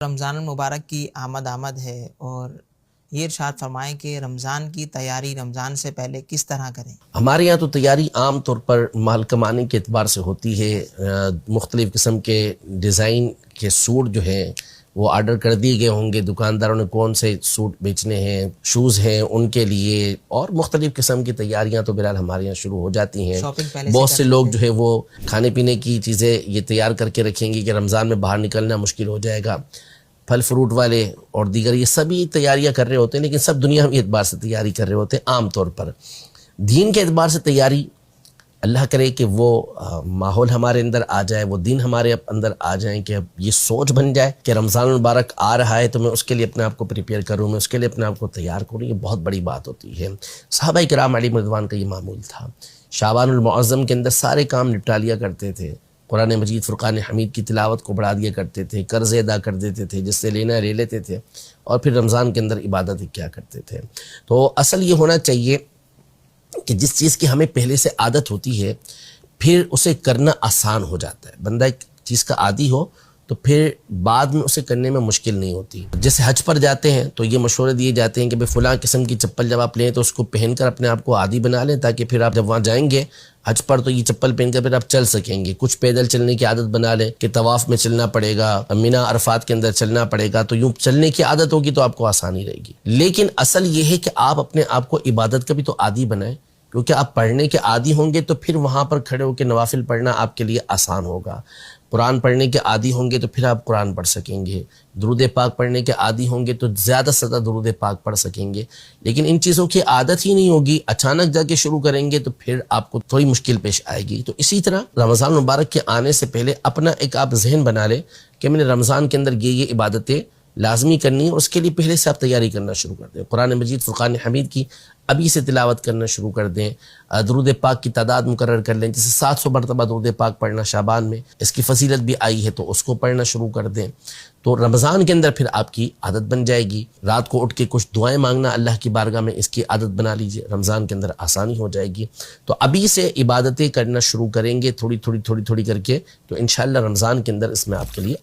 رمضان المبارک کی آمد ہے اور یہ ارشاد فرمائیں کہ رمضان کی تیاری رمضان سے پہلے کس طرح کریں؟ ہمارے یہاں تو تیاری عام طور پر مال کمانے کے اعتبار سے ہوتی ہے۔ مختلف قسم کے ڈیزائن کے سوٹ جو ہیں وہ آرڈر کر دیے گئے ہوں گے، دکانداروں نے کون سے سوٹ بیچنے ہیں، شوز ہیں ان کے لیے، اور مختلف قسم کی تیاریاں تو بہرحال ہمارے یہاں شروع ہو جاتی ہیں۔ بہت سے لوگ جو ہے وہ کھانے پینے کی چیزیں یہ تیار کر کے رکھیں گے کہ رمضان میں باہر نکلنا مشکل ہو جائے گا۔ پھل فروٹ والے اور دیگر یہ سبھی تیاریاں کر رہے ہوتے ہیں، لیکن سب دنیاوی اعتبار سے تیاری کر رہے ہوتے ہیں۔ عام طور پر دین کے اعتبار سے تیاری، اللہ کرے کہ وہ ماحول ہمارے اندر آ جائے، وہ دین ہمارے اندر آ جائیں کہ اب یہ سوچ بن جائے کہ رمضان المبارک آ رہا ہے تو میں اس کے لیے اپنے آپ کو پریپیئر کروں، میں اس کے لیے اپنے آپ کو تیار کروں۔ یہ بہت بڑی بات ہوتی ہے۔ صحابہ کرام علیہم رضوان کا یہ معمول تھا۔ شعبان المعظم کے اندر سارے کام نپٹا لیا کرتے تھے، قرآن مجید فرقان حمید کی تلاوت کو بڑھا دیا کرتے تھے، قرض ادا کر دیتے تھے، جس سے لینا لے لیتے تھے، اور پھر رمضان کے اندر عبادت کیا کرتے تھے۔ تو اصل یہ ہونا چاہیے کہ جس چیز کی ہمیں پہلے سے عادت ہوتی ہے پھر اسے کرنا آسان ہو جاتا ہے۔ بندہ ایک چیز کا عادی ہو تو پھر بعد میں اسے کرنے میں مشکل نہیں ہوتی۔ جیسے حج پر جاتے ہیں تو یہ مشورے دیے جاتے ہیں کہ بھئی فلاں قسم کی چپل جب آپ لیں تو اس کو پہن کر اپنے آپ کو عادی بنا لیں، تاکہ پھر آپ جب وہاں جائیں گے حج پر تو یہ چپل پہن کر پھر آپ چل سکیں گے۔ کچھ پیدل چلنے کی عادت بنا لیں کہ طواف میں چلنا پڑے گا، مینا عرفات کے اندر چلنا پڑے گا، تو یوں چلنے کی عادت ہوگی تو آپ کو آسانی رہے گی۔ لیکن اصل یہ ہے کہ آپ اپنے آپ کو عبادت کا بھی تو عادی بنائیں، کیونکہ آپ پڑھنے کے عادی ہوں گے تو پھر وہاں پر کھڑے ہو کے نوافل پڑھنا آپ کے لیے آسان ہوگا۔ قرآن پڑھنے کے عادی ہوں گے تو پھر آپ قرآن پڑھ سکیں گے۔ درود پاک پڑھنے کے عادی ہوں گے تو زیادہ سے زیادہ درود پاک پڑھ سکیں گے۔ لیکن ان چیزوں کی عادت ہی نہیں ہوگی، اچانک جا کے شروع کریں گے تو پھر آپ کو تھوڑی مشکل پیش آئے گی۔ تو اسی طرح رمضان مبارک کے آنے سے پہلے اپنا ایک آپ ذہن بنا لیں کہ میں نے رمضان کے اندر یہ عبادتیں لازمی کرنی ہے، اور اس کے لیے پہلے سے آپ تیاری کرنا شروع کر دیں۔ قرآن مجید فرقان حمید کی ابھی سے تلاوت کرنا شروع کر دیں۔ درود پاک کی تعداد مقرر کر لیں، جیسے 700 مرتبہ درود پاک پڑھنا شعبان میں، اس کی فضیلت بھی آئی ہے تو اس کو پڑھنا شروع کر دیں۔ تو رمضان کے اندر پھر آپ کی عادت بن جائے گی۔ رات کو اٹھ کے کچھ دعائیں مانگنا اللہ کی بارگاہ میں، اس کی عادت بنا لیجئے، رمضان کے اندر آسانی ہو جائے گی۔ تو ابھی سے عبادتیں کرنا شروع کریں گے تھوڑی تھوڑی کر کے، تو انشاءاللہ رمضان کے اندر اس میں آپ کے لیے